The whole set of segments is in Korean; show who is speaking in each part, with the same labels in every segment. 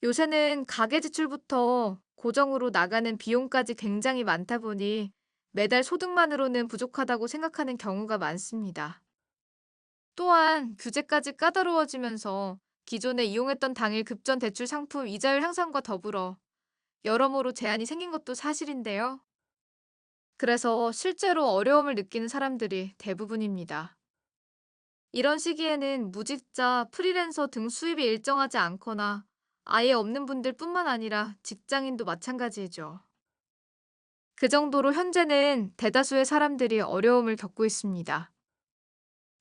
Speaker 1: 요새는 가계 지출부터 고정으로 나가는 비용까지 굉장히 많다 보니 매달 소득만으로는 부족하다고 생각하는 경우가 많습니다. 또한 규제까지 까다로워지면서 기존에 이용했던 당일 급전 대출 상품 이자율 향상과 더불어 여러모로 제한이 생긴 것도 사실인데요. 그래서 실제로 어려움을 느끼는 사람들이 대부분입니다. 이런 시기에는 무직자, 프리랜서 등 수입이 일정하지 않거나 아예 없는 분들 뿐만 아니라 직장인도 마찬가지죠. 그 정도로 현재는 대다수의 사람들이 어려움을 겪고 있습니다.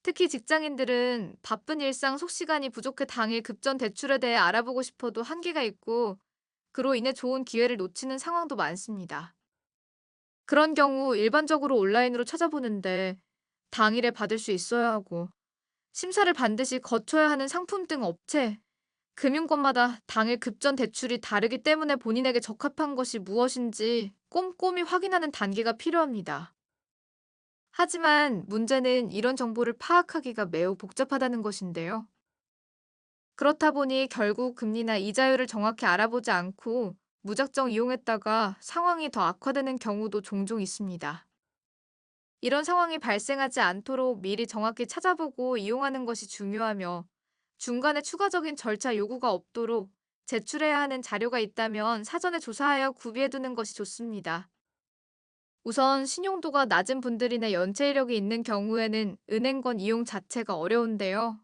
Speaker 1: 특히 직장인들은 바쁜 일상 속시간이 부족해 당일 급전 대출에 대해 알아보고 싶어도 한계가 있고 그로 인해 좋은 기회를 놓치는 상황도 많습니다. 그런 경우 일반적으로 온라인으로 찾아보는데 당일에 받을 수 있어야 하고 심사를 반드시 거쳐야 하는 상품 등 업체, 금융권마다 당일 급전 대출이 다르기 때문에 본인에게 적합한 것이 무엇인지 꼼꼼히 확인하는 단계가 필요합니다. 하지만 문제는 이런 정보를 파악하기가 매우 복잡하다는 것인데요. 그렇다 보니 결국 금리나 이자율을 정확히 알아보지 않고 무작정 이용했다가 상황이 더 악화되는 경우도 종종 있습니다. 이런 상황이 발생하지 않도록 미리 정확히 찾아보고 이용하는 것이 중요하며 중간에 추가적인 절차 요구가 없도록 제출해야 하는 자료가 있다면 사전에 조사하여 구비해두는 것이 좋습니다. 우선 신용도가 낮은 분들이나 연체 이력이 있는 경우에는 은행권 이용 자체가 어려운데요.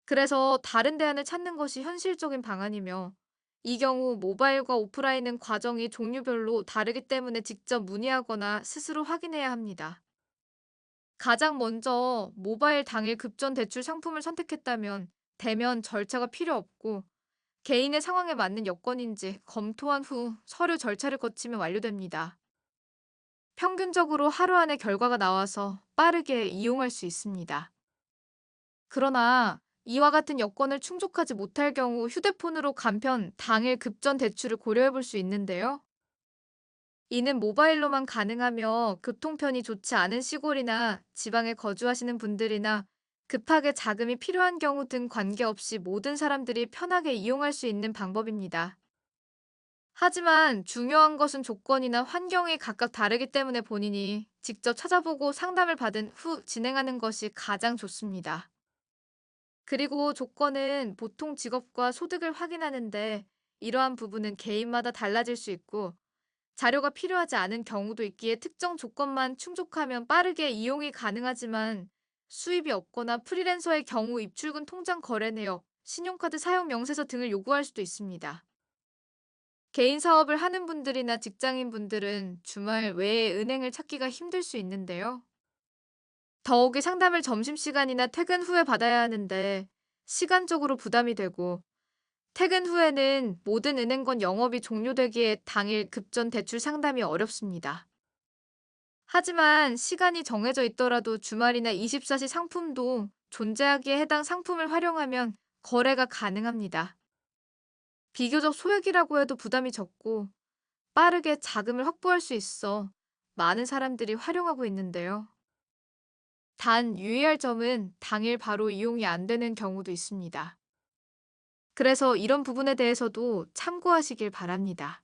Speaker 1: 그래서 다른 대안을 찾는 것이 현실적인 방안이며 이 경우 모바일과 오프라인은 과정이 종류별로 다르기 때문에 직접 문의하거나 스스로 확인해야 합니다. 가장 먼저 모바일 당일 급전 대출 상품을 선택했다면 대면 절차가 필요 없고 개인의 상황에 맞는 여건인지 검토한 후 서류 절차를 거치면 완료됩니다. 평균적으로 하루 안에 결과가 나와서 빠르게 이용할 수 있습니다. 그러나 이와 같은 여건을 충족하지 못할 경우 휴대폰으로 간편 당일 급전 대출을 고려해 볼 수 있는데요. 이는 모바일로만 가능하며 교통편이 좋지 않은 시골이나 지방에 거주하시는 분들이나 급하게 자금이 필요한 경우 등 관계없이 모든 사람들이 편하게 이용할 수 있는 방법입니다. 하지만 중요한 것은 조건이나 환경이 각각 다르기 때문에 본인이 직접 찾아보고 상담을 받은 후 진행하는 것이 가장 좋습니다. 그리고 조건은 보통 직업과 소득을 확인하는데 이러한 부분은 개인마다 달라질 수 있고 자료가 필요하지 않은 경우도 있기에 특정 조건만 충족하면 빠르게 이용이 가능하지만 수입이 없거나 프리랜서의 경우 입출금 통장 거래 내역, 신용카드 사용 명세서 등을 요구할 수도 있습니다. 개인 사업을 하는 분들이나 직장인 분들은 주말 외에 은행을 찾기가 힘들 수 있는데요. 더욱이 상담을 점심시간이나 퇴근 후에 받아야 하는데 시간적으로 부담이 되고 퇴근 후에는 모든 은행권 영업이 종료되기에 당일 급전 대출 상담이 어렵습니다. 하지만 시간이 정해져 있더라도 주말이나 24시 상품도 존재하기에 해당 상품을 활용하면 거래가 가능합니다. 비교적 소액이라고 해도 부담이 적고 빠르게 자금을 확보할 수 있어 많은 사람들이 활용하고 있는데요. 단 유의할 점은 당일 바로 이용이 안 되는 경우도 있습니다. 그래서 이런 부분에 대해서도 참고하시길 바랍니다.